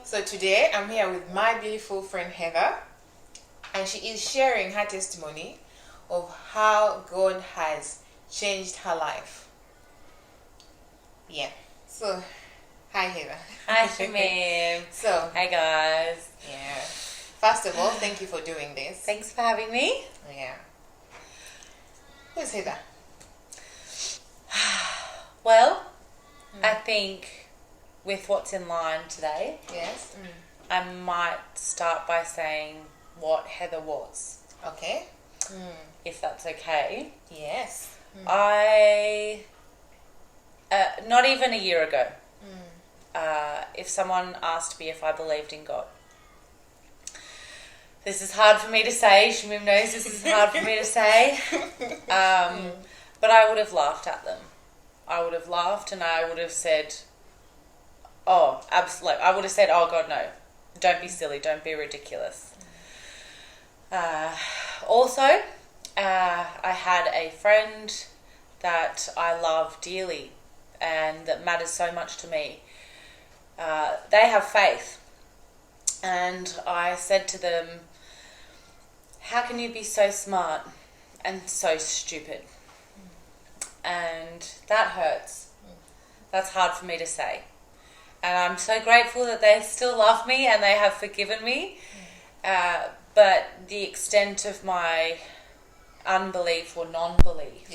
So today I'm here with my beautiful friend Heather, and she is sharing her testimony of how God has changed her life. Yeah. So, hi Heather. Hi Shamim. So, Hi guys. yeah. First of all, thank you for doing this. Thanks for having me. Yeah. Who's Heather? Well, I think with what's in line today, Yes. I might start by saying what Heather was, Okay. if that's okay. Yes. I, not even a year ago, if someone asked me if I believed in God, this is hard for me to say, Shamim knows this is hard for me to say, but I would have laughed at them. I would have laughed and I would have said, oh, absolutely. I would have said, oh God, no. Don't be silly. Don't be ridiculous. Also, I had a friend that I love dearly and that matters so much to me. They have faith. And I said to them, how can you be so smart and so stupid? And that hurts. That's hard for me to say. And I'm so grateful that they still love me and they have forgiven me. But the extent of my unbelief or non-belief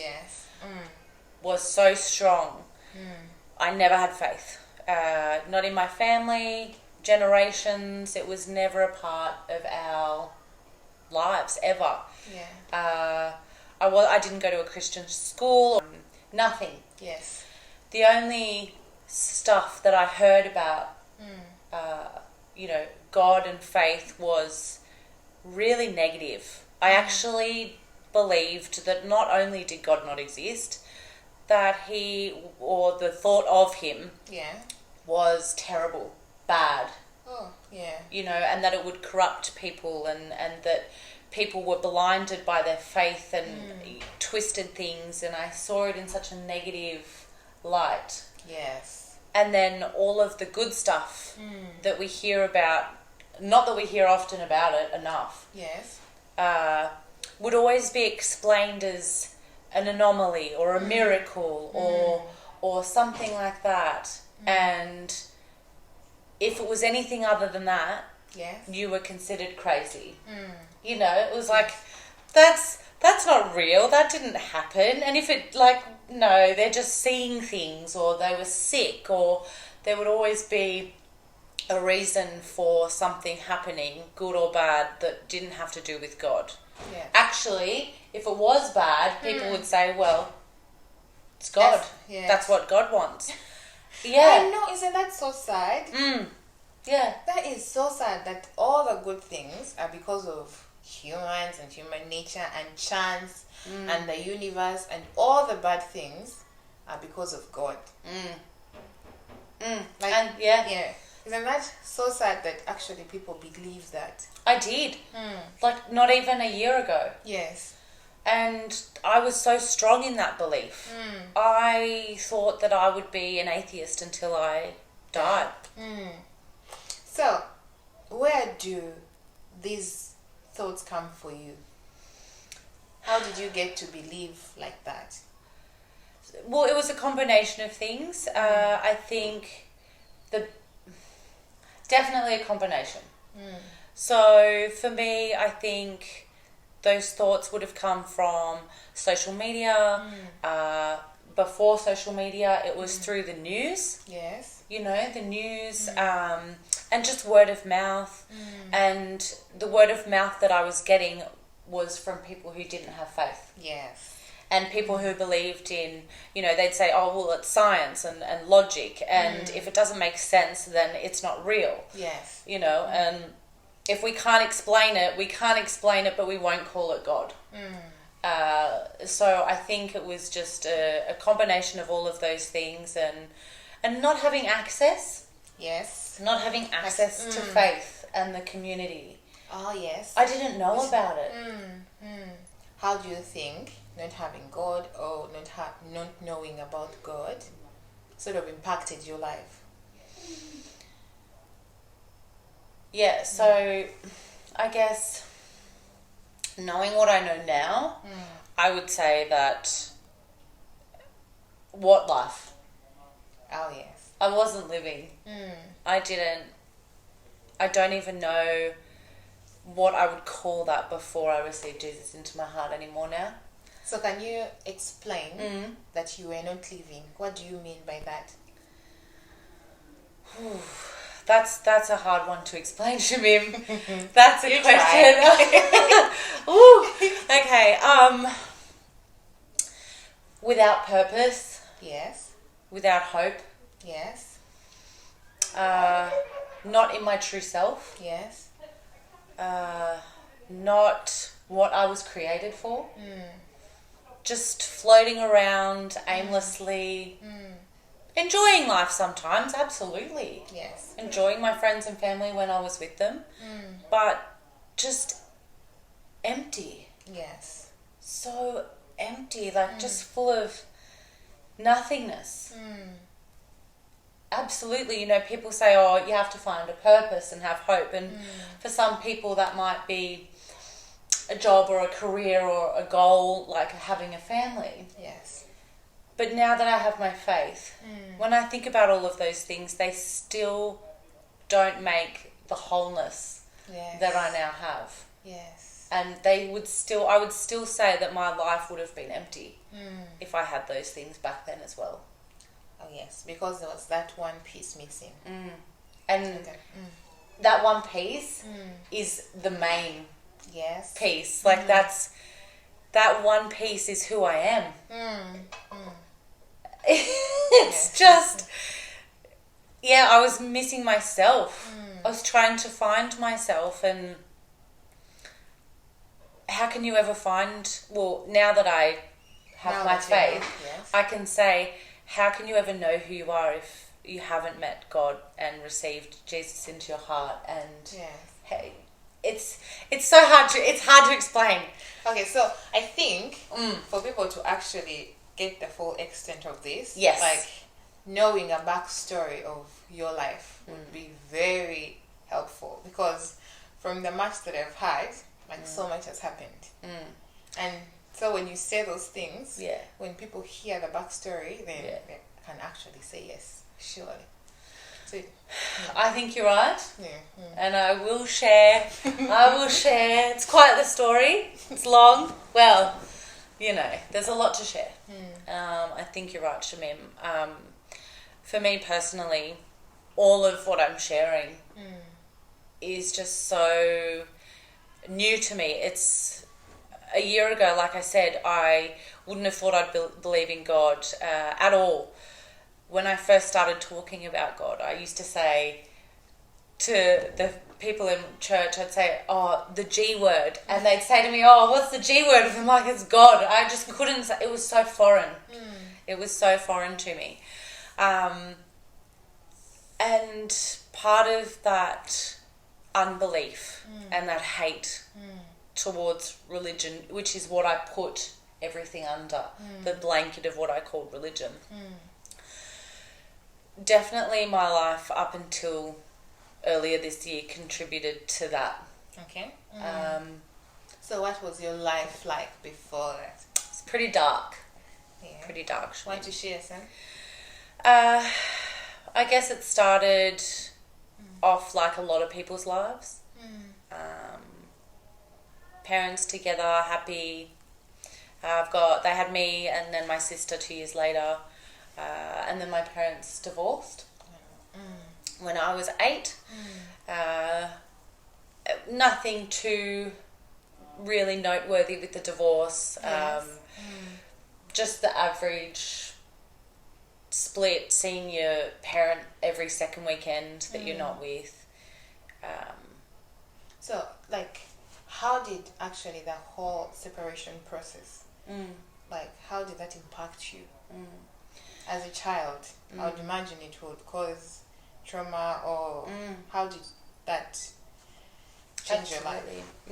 was so strong. I never had faith. Not in my family, generations. It was never a part of our lives, ever. Yeah. I didn't go to a Christian school, or nothing. Yes. The only stuff that I heard about, God and faith was really negative. I actually believed that not only did God not exist, that he, or the thought of him, was terrible, bad. Oh, yeah. And that it would corrupt people and that people were blinded by their faith and twisted things, and I saw it in such a negative light. Yes. And then all of the good stuff that we hear about, not that we hear often about it enough, Yes. would always be explained as an anomaly or a miracle or something like that. And if it was anything other than that, you were considered crazy. It was like, that's not real, that didn't happen. And if it, no, they're just seeing things, or they were sick, or there would always be a reason for something happening, good or bad, that didn't have to do with God. Yeah. Actually, if it was bad, people would say, well, it's God. That's what God wants. I know, isn't that so sad? Yeah. That is so sad that all the good things are because of humans and human nature and chance and the universe, and all the bad things are because of God. Isn't that so sad that actually people believe that? I did. Not even a year ago. Yes. And I was so strong in that belief. I thought that I would be an atheist until I died. So, where do these thoughts come for you? How did you get to believe like that? Well, it was a combination of things. I think definitely a combination. So for me, I think those thoughts would have come from social media. Before social media, it was through the news. Yes. The news, and just word of mouth. And the word of mouth that I was getting was from people who didn't have faith. Yes. And people who believed in, they'd say, oh, well, it's science and logic. And if it doesn't make sense, then it's not real. Yes. And if we can't explain it, but we won't call it God. So I think it was just a combination of all of those things, and not having access. Yes. Not having access to faith and the community. Oh, yes. I didn't know about it. How do you think not having God or not knowing about God sort of impacted your life? Yeah, so I guess knowing what I know now, I would say that what life? Oh, yes. I wasn't living. I don't even know what I would call that before I received Jesus into my heart anymore now. So can you explain that you were not living? What do you mean by that? That's a hard one to explain, Shamim. That's a You question. Ooh. Okay. Without purpose, Yes. without hope, Yes. not in my true self, Yes. not what I was created for. Just floating around aimlessly, enjoying life sometimes, absolutely. Yes. Enjoying my friends and family when I was with them, but just empty. Yes. So empty, like just full of nothingness. Absolutely, people say, oh, you have to find a purpose and have hope, and for some people that might be a job or a career or a goal, like having a family. Yes. But now that I have my faith, when I think about all of those things, they still don't make the wholeness Yes. that I now have. Yes. And I would still say that my life would have been empty if I had those things back then as well. Oh, yes, because there was that one piece missing. And Okay. that one piece is the main Yes. piece. Like that one piece is who I am. It's just, I was missing myself. I was trying to find myself, and how can you ever find, well, now that I have Now my that you know, faith, yes. I can say, how can you ever know who you are if you haven't met God and received Jesus into your heart? And Yes. hey, it's so hard to explain. Okay, so I think for people to actually get the full extent of this, Yes. like knowing a backstory of your life would be very helpful, because from the much that I've had, like so much has happened. And so when you say those things, when people hear the backstory, then they can actually say yes, surely. So, I think you're right. yeah. And I will share. It's quite the story. It's long. Well, there's a lot to share. I think you're right, Shamim. For me personally, all of what I'm sharing is just so new to me. It's a year ago, like I said, I wouldn't have thought I'd believe in God at all. When I first started talking about God, I used to say to the people in church, I'd say, oh, the G word. And they'd say to me, oh, what's the G word? And I'm like, it's God. I just couldn't say, it was so foreign. It was so foreign to me. And part of that unbelief and that hate towards religion, which is what I put everything under, the blanket of what I called religion. Definitely my life up until earlier this year contributed to that. Okay. So what was your life like before that? It's pretty dark. Yeah. Pretty dark. Want to share some? I guess it started off like a lot of people's lives. Parents together, happy. They had me and then my sister 2 years later. And then my parents divorced when I was 8. Nothing too really noteworthy with the divorce. Yes. Just the average split, seeing your parent every second weekend that you're not with. So, like, how did actually the whole separation process, like, how did that impact you? As a child, I would imagine it would cause trauma, or how did that change your life?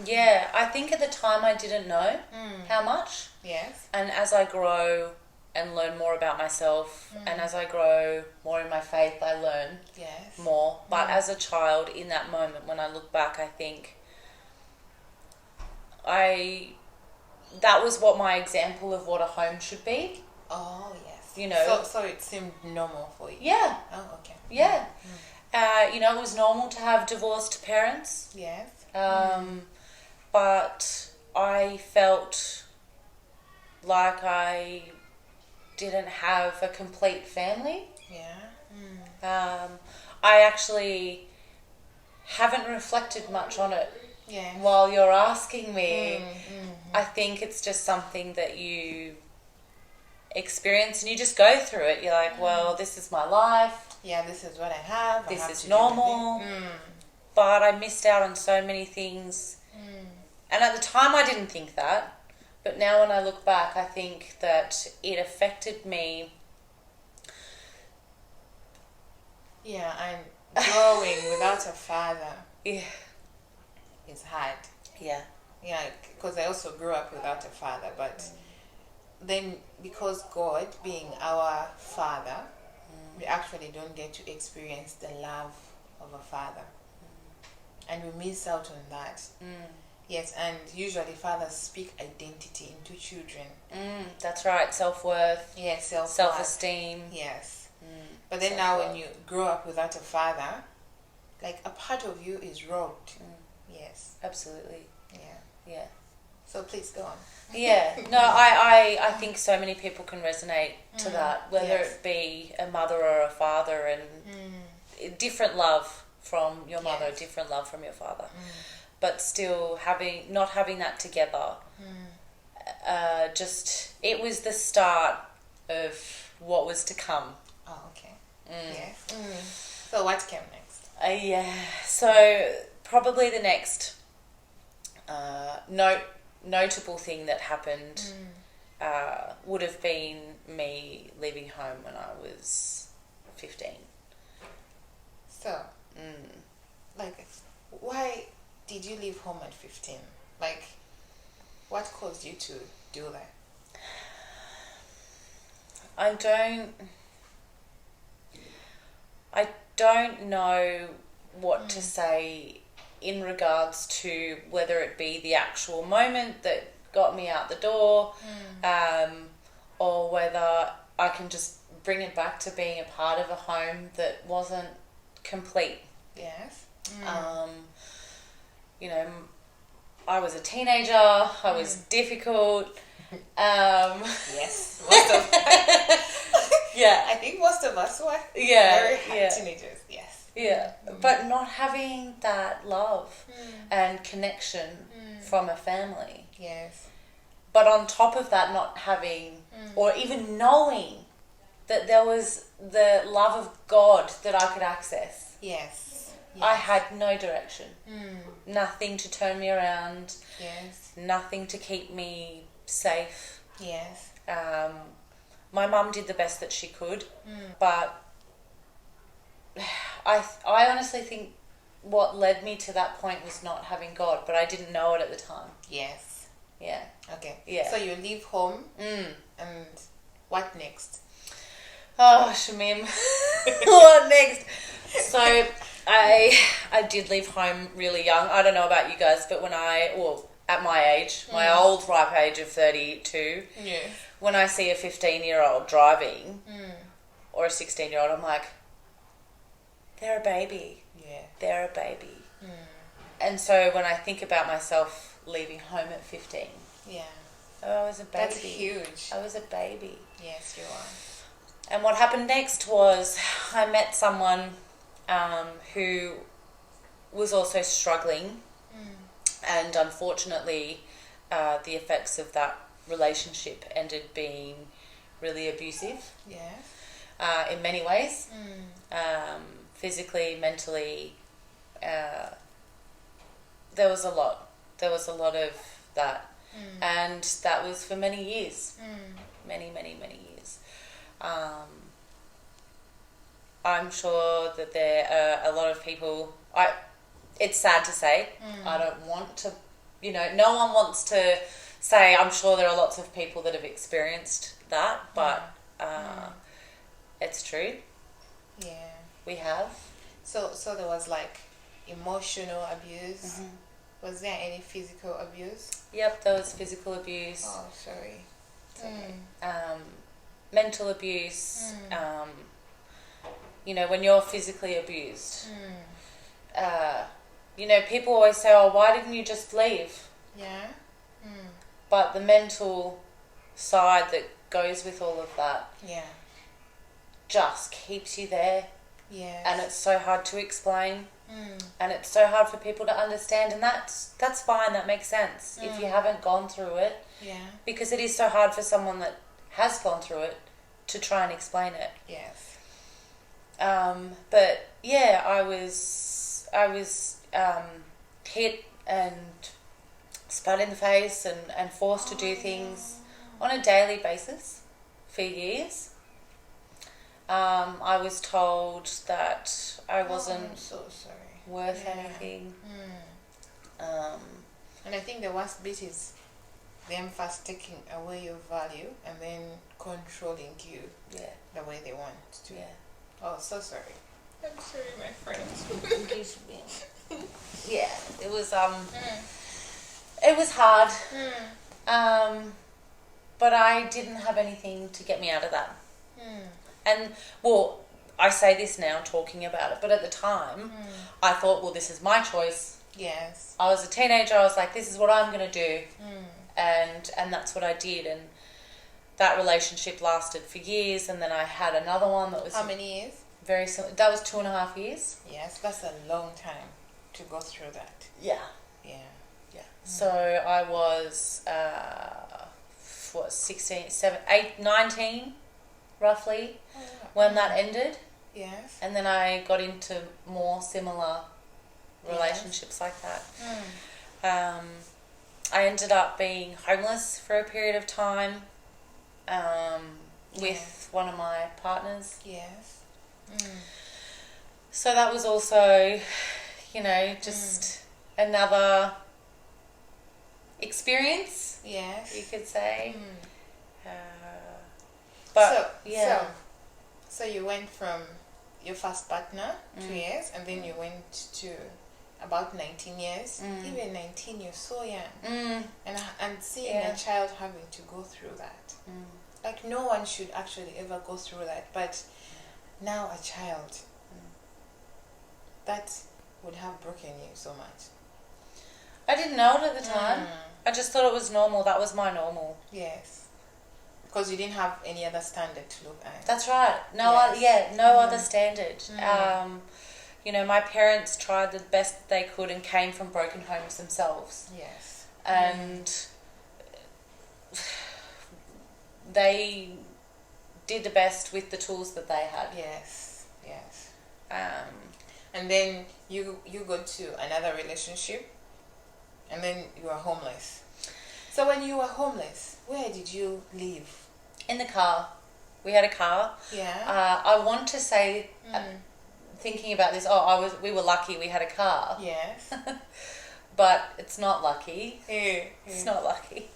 Yeah, I think at the time I didn't know how much. Yes. And as I grow and learn more about myself. And as I grow more in my faith, I learn more. But as a child, in that moment, when I look back, I think that was what my example of what a home should be. Oh, yes. You know. So it seemed normal for you? Yeah. Oh, okay. Yeah. You know, it was normal to have divorced parents. Yes. But I felt like I didn't have a complete family. Yeah. I actually haven't reflected much on it. Yeah. While you're asking me, I think it's just something that you experience and you just go through it. You're like, well, this is my life. Yeah, this is what I have. This is normal. But I missed out on so many things. And at the time I didn't think that. But now when I look back, I think that it affected me. Yeah, and growing without a father Yeah. is hard. Yeah. Yeah, because I also grew up without a father, but then because God being our father, we actually don't get to experience the love of a father. And we miss out on that. Yes, and usually fathers speak identity into children. That's right. Self-worth. Yes, self-esteem. Yes. But then now when you grow up without a father, like a part of you is robbed. Yes. Absolutely. Yeah. So please go on. Yeah. No, I think so many people can resonate to that, whether it be a mother or a father, and different love from your mother, different love from your father. But still not having that together, it was the start of what was to come. Oh, okay. Yes. So what came next? Yeah. So probably the next notable thing that happened would have been me leaving home when I was 15. So, like, why did you leave home at 15? Like, what caused you to do that? I don't know what to say in regards to whether it be the actual moment that got me out the door, or whether I can just bring it back to being a part of a home that wasn't complete. Yes. You know, I was a teenager, I was difficult. Yes. Most of Yeah. I think most of us were Yeah. very hard teenagers. Yes. Yeah. But not having that love and connection from a family. Yes. But on top of that, not having or even knowing that there was the love of God that I could access. Yes. I had no direction. Nothing to turn me around. Yes. Nothing to keep me safe. Yes. My mum did the best that she could, but I honestly think what led me to that point was not having God, but I didn't know it at the time. Yes. Yeah. Okay. Yeah. So you leave home, and what next? Oh, Shamim. What next? So I did leave home really young. I don't know about you guys, but at my age, my old ripe age of 32, when I see a 15-year-old driving or a 16-year-old, I'm like, they're a baby. Yeah. They're a baby. And so when I think about myself leaving home at 15, I was a baby. That's huge. I was a baby. Yes, you are. And what happened next was I met someone who was also struggling, and unfortunately the effects of that relationship ended being really abusive. Yeah. In many ways. Physically, mentally, there was a lot of that, and that was for many years, many years. I'm sure that there are a lot of people. It's sad to say. I don't want to. No one wants to say I'm sure there are lots of people that have experienced that, but it's true. Yeah. We have. So there was like emotional abuse. Was there any physical abuse? Yep, there was physical abuse. Oh, sorry. Mental abuse. You know, when you're physically abused. You know, people always say, oh, why didn't you just leave? Yeah. But the mental side that goes with all of that just keeps you there. Yes. And it's so hard to explain. And it's so hard for people to understand, and that's fine, that makes sense if you haven't gone through it. Yeah. Because it is so hard for someone that has gone through it to try and explain it. Yes. But yeah, I was hit and spat in the face and forced to do things on a daily basis for years. I was told that I wasn't I'm so sorry. worth anything. And I think the worst bit is them first taking away your value and then controlling you the way they want to. Yeah. Oh, so sorry. I'm sorry, my friend. Yeah, it was it was hard. But I didn't have anything to get me out of that. And well, I say this now talking about it, but at the time I thought, well, this is my choice. Yes. I was a teenager, I was like, this is what I'm going to do. And that's what I did. And that relationship lasted for years, and then I had another one that was... How many years? Very similar. That was 2.5 years. Yes, that's a long time to go through that. Yeah. Yeah. Yeah. So I was, 16, 7, 8, 19, roughly, when that ended. Yes. And then I got into more similar relationships like that. I ended up being homeless for a period of time with one of my partners. Yes. So that was also, you know, just another experience, yes, you could say. But so you went from your first partner 2 years, and then you went to about 19 years. Even 19, you're so young. And seeing a child having to go through that, like no one should actually ever go through that, but now a child, that would have broken you so much. I didn't know it at the time. I just thought it was normal. That was my normal. Yes. Because you didn't have any other standard to look at. That's right. No other standard. You know, my parents tried the best they could and came from broken homes themselves. Yes. And they did the best with the tools that they had. Yes. Yes. And then you got to another relationship, and then you were homeless. So when you were homeless, where did you live? In the car. We had a car. Yeah. I want to say, thinking about this, we were lucky we had a car. Yes. But it's not lucky. It's not lucky.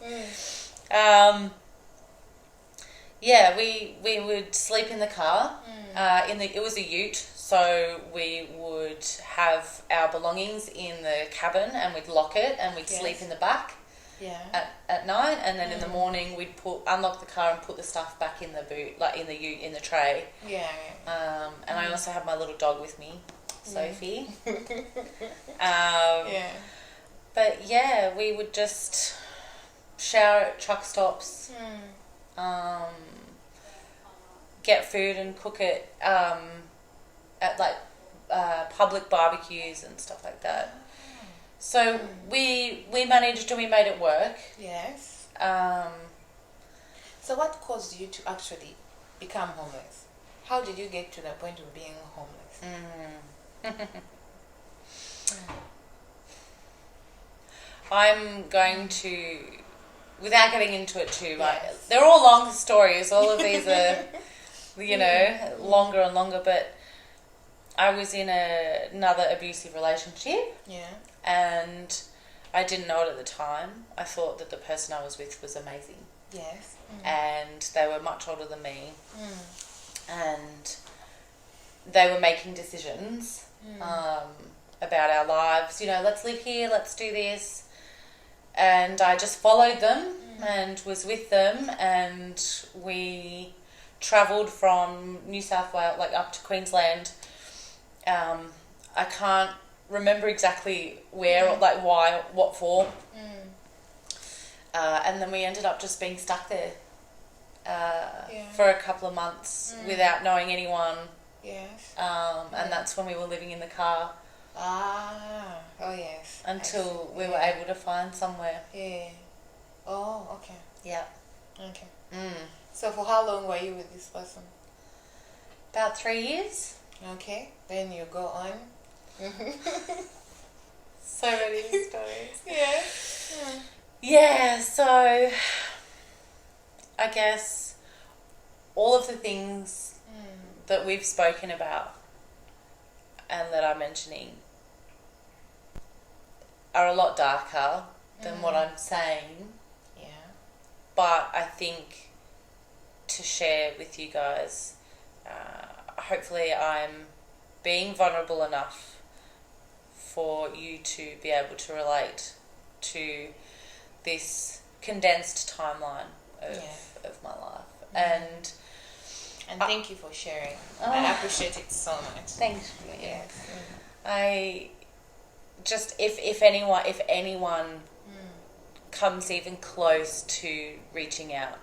Yeah, we would sleep in the car. It was a ute, so we would have our belongings in the cabin and we'd lock it and we'd sleep in the back. Yeah. At night, and then in the morning we'd unlock the car and put the stuff back in the boot, like in the ute, in the tray. Yeah. And I also had my little dog with me, Sophie. Yeah. But yeah, we would just shower at truck stops, get food and cook it at like public barbecues and stuff like that. So we managed and we made it work. Yes. So what caused you to actually become homeless? How did you get to the point of being homeless? I'm going to, without getting into it too much, they're all long stories. All of these are, you know, longer and longer, but I was in another abusive relationship. Yeah. And I didn't know it at the time. I thought that the person I was with was amazing. Yes. And they were much older than me. And they were making decisions about our lives. You know, let's live here, let's do this. And I just followed them and was with them, and we travelled from New South Wales, like up to Queensland. I can't remember exactly where, or like why, what for. And then we ended up just being stuck there for a couple of months without knowing anyone. Yes. And that's when we were living in the car. Oh yes. Until we were able to find somewhere. Yeah. Oh, okay. Yeah. Okay. So for how long were you with this person? About 3 years. Okay. Then you go on. So many stories. Yeah. Yeah, so I guess all of the things that we've spoken about and that I'm mentioning are a lot darker than what I'm saying. Yeah. But I think to share with you guys, hopefully I'm being vulnerable enough for you to be able to relate to this condensed timeline of my life. And thank you for sharing. I appreciate it so much. Thanks. Yes. I just, if anyone comes even close to reaching out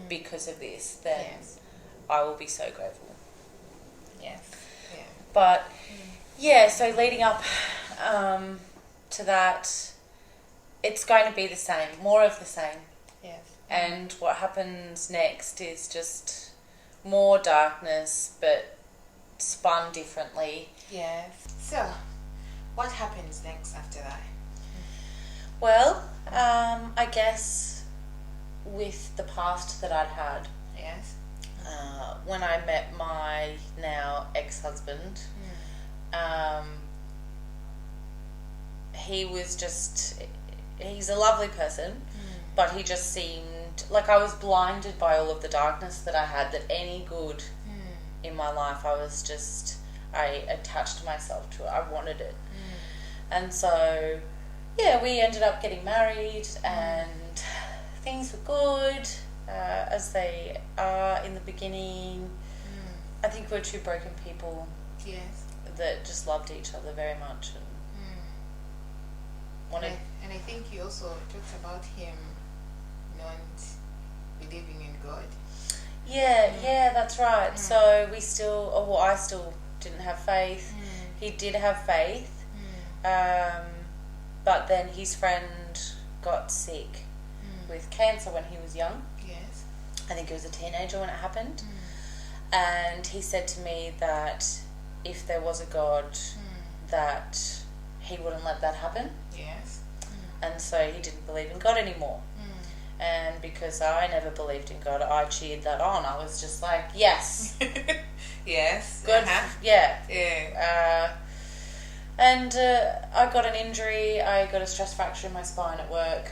because of this, then I will be so grateful. Yes. Yeah. But so leading up to that, it's going to be the same, more of the same. Yes. And what happens next is just more darkness, but spun differently. Yes. So, what happens next after that? Well, I guess with the past that I'd had, Yes. when I met my now ex-husband, he was just, he's a lovely person, but he just seemed like I was blinded by all of the darkness that I had, that any good in my life, I attached myself to it. I wanted it. And so, we ended up getting married, and things were good, as they are in the beginning. I think we're two broken people that just loved each other very much. And I think you also talked about him not believing in God. Yeah, that's right. So I still didn't have faith. He did have faith. But then his friend got sick with cancer when he was young. Yes. I think he was a teenager when it happened. And he said to me that if there was a God, that he wouldn't let that happen. Yes. And so he didn't believe in God anymore. And because I never believed in God, I cheered that on. I was just like, yes. Yes. Good. Yeah. Yeah. And I got an injury. I got a stress fracture in my spine at work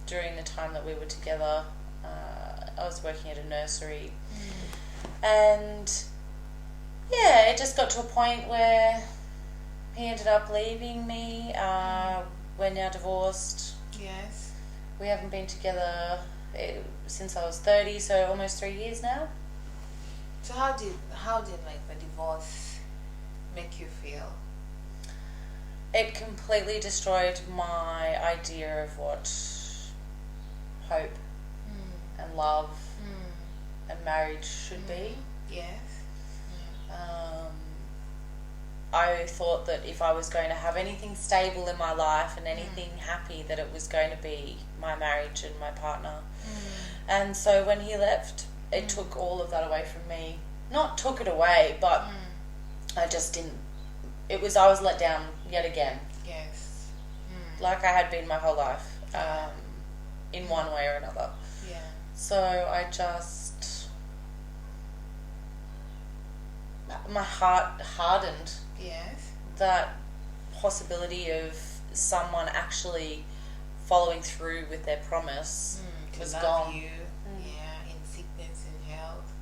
during the time that we were together. I was working at a nursery. And it just got to a point where he ended up leaving me. We're now divorced. Yes. We haven't been together since I was 30, so almost 3 years now. So how did like the divorce make you feel? It completely destroyed my idea of what hope and love and marriage should be. Yes. I thought that if I was going to have anything stable in my life and anything happy, that it was going to be my marriage and my partner. And so when he left, it took all of that away from me. Not took it away, but I just didn't. I was let down yet again. Yes. Like I had been my whole life, in one way or another. Yeah. So I just, my heart hardened. Yes. That possibility of someone actually following through with their promise was love gone. you, in sickness, in health,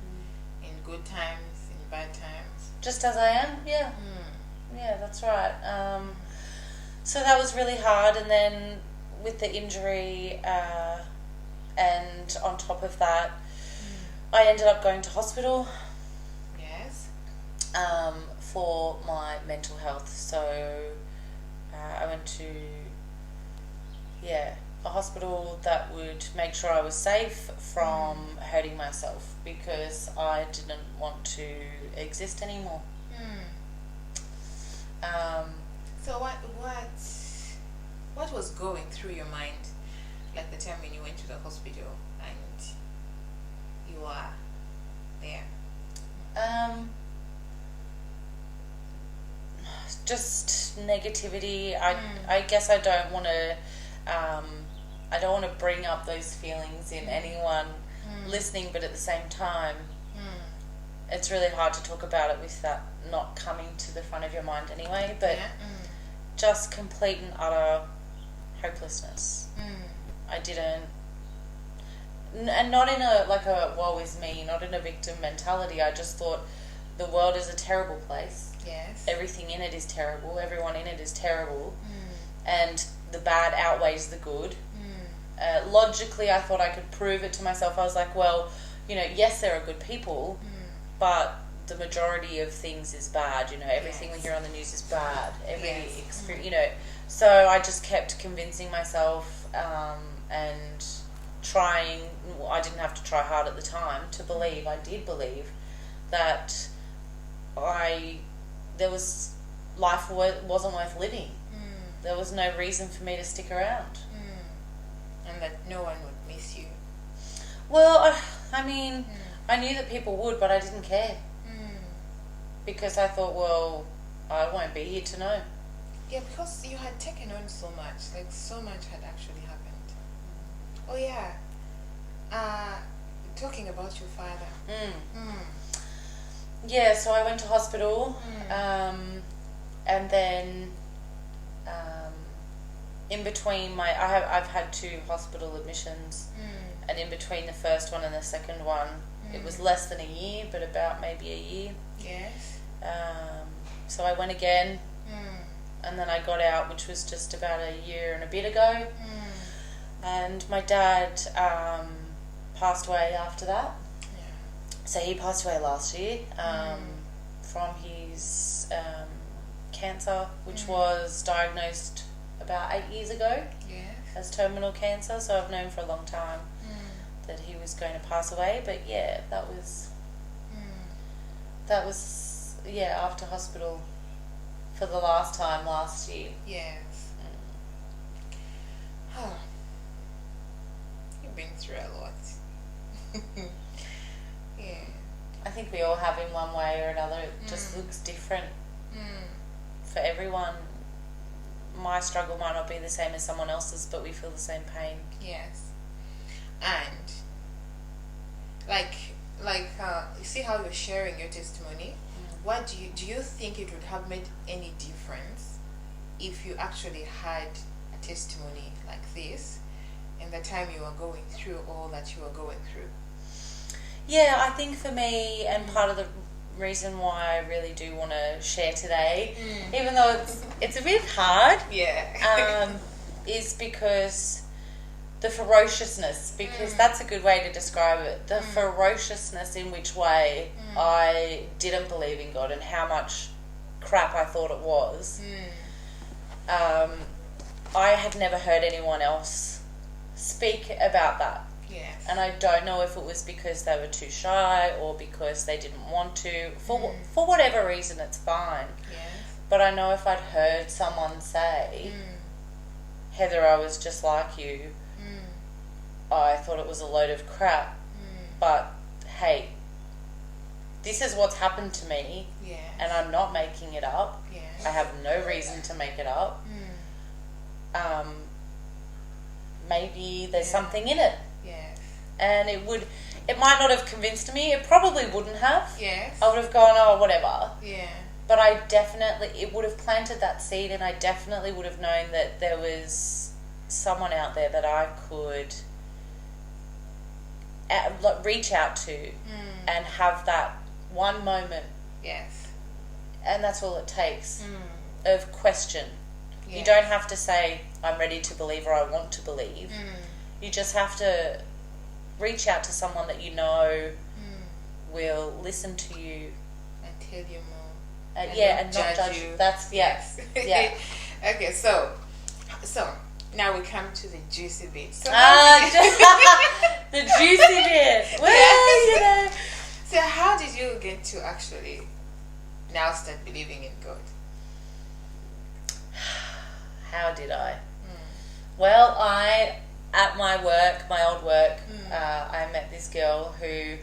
in good times, in bad times. Just as I am, yeah. Yeah, that's right. So that was really hard, and then with the injury, and on top of that, I ended up going to hospital. Yes. For my mental health. So I went to a hospital that would make sure I was safe from hurting myself, because I didn't want to exist anymore. So what was going through your mind, like the time when you went to the hospital and you are there? Just negativity. I guess I don't want to bring up those feelings in anyone listening, but at the same time, it's really hard to talk about it with that not coming to the front of your mind anyway. But just complete and utter hopelessness. I didn't, and not in a woe is me, not in a victim mentality. I just thought the world is a terrible place. Yes. Everything in it is terrible. Everyone in it is terrible. And the bad outweighs the good. Logically, I thought I could prove it to myself. I was like, well, yes, there are good people, but the majority of things is bad. Everything we hear on the news is bad. So I just kept convincing myself and trying. I didn't have to try hard at the time to believe. I did believe that life wasn't worth living. There was no reason for me to stick around. And that no one would miss you. Well, I mean, I knew that people would, but I didn't care. Because I thought, well, I won't be here to know. Yeah, because you had taken on so much. Like, so much had actually happened. Oh, yeah. Talking about your father. Yeah, so I went to hospital, and then in between I've had 2 hospital admissions, and in between the first one and the second one, it was less than a year, but about maybe a year. Yes. So I went again, and then I got out, which was just about a year and a bit ago, and my dad passed away after that. So he passed away last year from his cancer, which was diagnosed about 8 years ago as terminal cancer. So I've known for a long time that he was going to pass away. But yeah, that was after hospital for the last time last year. Yes. You've been through a lot. Yeah. I think we all have in one way or another. It just looks different for everyone. My struggle might not be the same as someone else's, but we feel the same pain. Yes. And you see how you're sharing your testimony? What do you think it would have made any difference if you actually had a testimony like this in the time you were going through all that you were going through? Yeah, I think for me, and part of the reason why I really do want to share today, even though it's a bit hard, is because the ferociousness, because that's a good way to describe it, the ferociousness in which way I didn't believe in God and how much crap I thought it was. I had never heard anyone else speak about that. Yes. And I don't know if it was because they were too shy or because they didn't want to. For whatever reason, it's fine. Yes. But I know if I'd heard someone say, Heather, I was just like you, I thought it was a load of crap. But, hey, this is what's happened to me, and I'm not making it up. Yes. I have no reason to make it up. Maybe there's something in it. Yes. And it might not have convinced me. It probably wouldn't have. Yes. I would have gone, oh, whatever. Yeah. But it would have planted that seed, and I definitely would have known that there was someone out there that I could reach out to and have that one moment. Yes. And that's all it takes of question. Yes. You don't have to say, I'm ready to believe or I want to believe. You just have to reach out to someone that you know will listen to you. And tell you more. And not judge you. That's, yes. Yeah. Okay, so now we come to the juicy bit. So the juicy bit. Well, you know. So how did you get to actually now start believing in God? How did I? Well, at my old work, I met this girl who,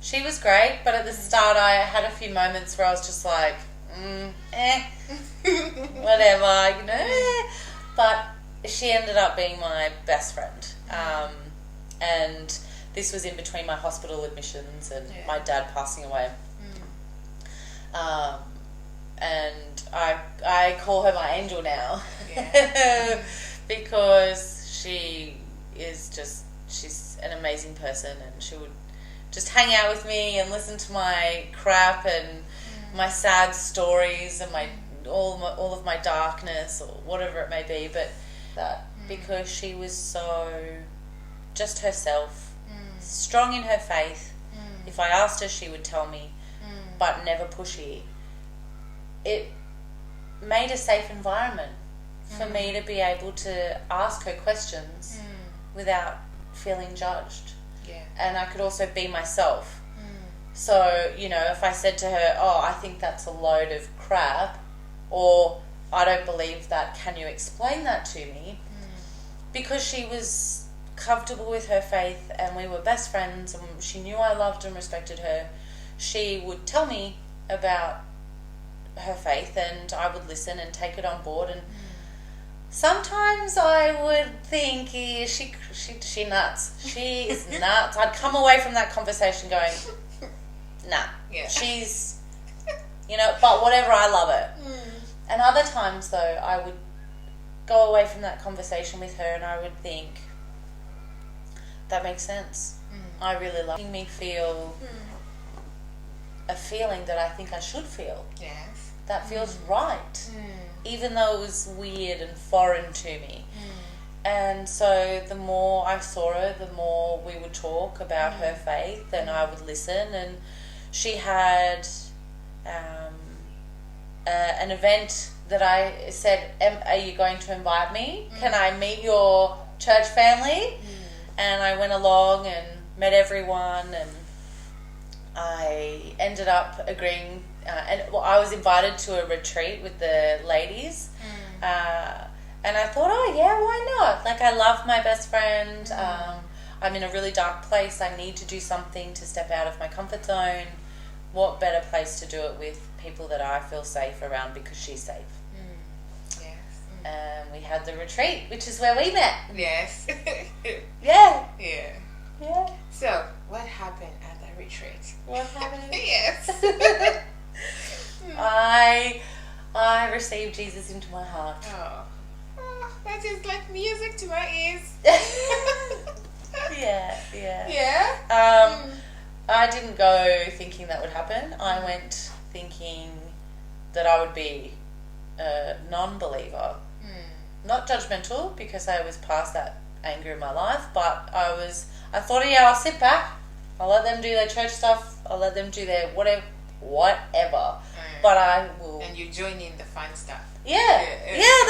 she was great, but at the start I had a few moments where I was just like, whatever, you know. But she ended up being my best friend. And this was in between my hospital admissions and my dad passing away. And I call her my angel now. Because she's an amazing person, and she would just hang out with me and listen to my crap and my sad stories and all of my darkness or whatever it may be, but that because she was so just herself, strong in her faith. If I asked her, she would tell me, but never pushy. It made a safe environment for me to be able to ask her questions without feeling judged. And I could also be myself. So, you know, if I said to her, I think that's a load of crap, or I don't believe that, can you explain that to me? Because she was comfortable with her faith and we were best friends and she knew I loved and respected her, she would tell me about her faith and I would listen and take it on board. And sometimes I would think, she nuts. She is nuts. I'd come away from that conversation going, nah, she's, you know, but whatever, I love her. And other times, though, I would go away from that conversation with her and I would think, that makes sense. I really love making me feel a feeling that I think I should feel. Yes. That feels right. Even though it was weird and foreign to me. And so the more I saw her, the more we would talk about her faith and I would listen. And she had an event that I said, are you going to invite me? Can I meet your church family? And I went along and met everyone, and I ended up agreeing, I was invited to a retreat with the ladies, and I thought, why not? Like, I love my best friend, I'm in a really dark place, I need to do something to step out of my comfort zone. What better place to do it with people that I feel safe around because she's safe. And we had the retreat, which is where we met. Yes. Yeah. So, what happened at the retreat? What happened? Yes. I received Jesus into my heart. Oh, that is like music to my ears. Yeah. I didn't go thinking that would happen. I went thinking that I would be a non-believer. Not judgmental, because I was past that anger in my life, but I thought, I'll sit back, I'll let them do their church stuff, I'll let them do their whatever, but I will... And you join in the fun stuff. Yeah,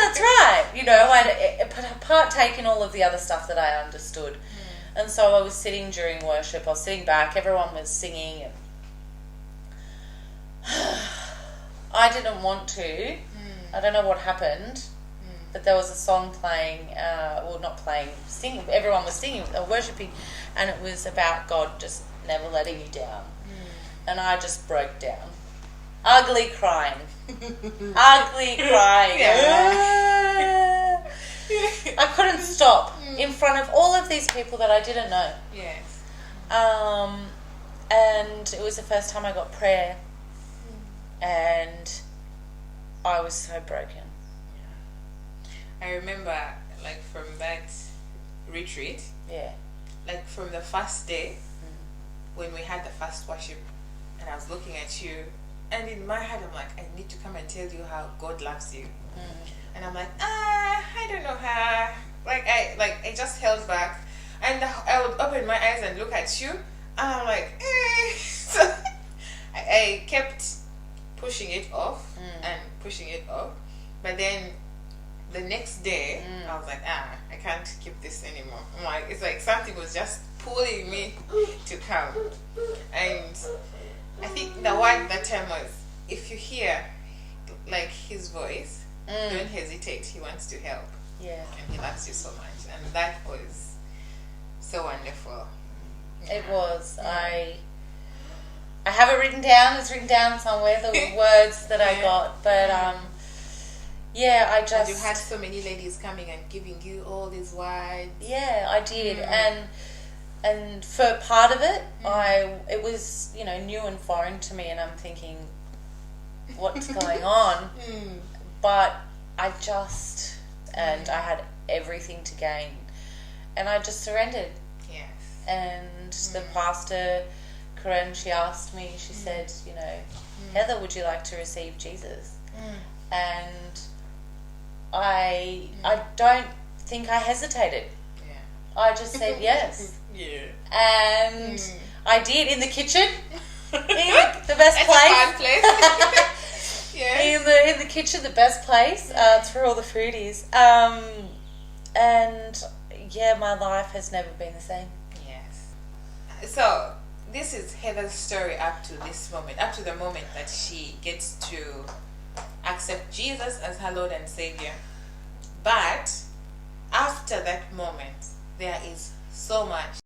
that's right. You know, I'd partake in all of the other stuff that I understood. And so I was sitting during worship, I was sitting back, everyone was singing, and I didn't want to. I don't know what happened. But there was a song playing, not playing, singing. Everyone was singing, worshipping, and it was about God just never letting you down. And I just broke down, ugly crying. I couldn't stop in front of all of these people that I didn't know. Yes. And it was the first time I got prayer, and I was so broken. I remember, like, from that retreat, Yeah. like from the first day when we had the first worship, and I was looking at you, and in my head I'm like, I need to come and tell you how God loves you. And I'm like, I don't know how. I just held back, and I would open my eyes and look at you, and I'm like, So I kept pushing it off and pushing it off, but then the next day I was like, I can't keep this anymore. I'm like, it's like something was just pulling me to come. And I think the word that time was, if you hear like his voice, don't hesitate. He wants to help. Yeah. And he loves you so much. And that was so wonderful. It was. I have it written down. It's written down somewhere, the words that I got. But yeah, I just... And you had so many ladies coming and giving you all these words. Yeah, I did. And for part of it, it was, new and foreign to me, and I'm thinking, what's going on? But I just... And I had everything to gain. And I just surrendered. Yes. And the pastor, Corinne, she asked me, she said, Heather, would you like to receive Jesus? And I don't think I hesitated. Yeah. I just said yes. Yeah. And I did, in the kitchen. The best It's place. a fun place. Yes. In the kitchen, the best place. It's where all the food is. And yeah, my life has never been the same. Yes. So this is Heather's story up to this moment, up to the moment that she gets to accept Jesus as her Lord and Savior. But after that moment, there is so much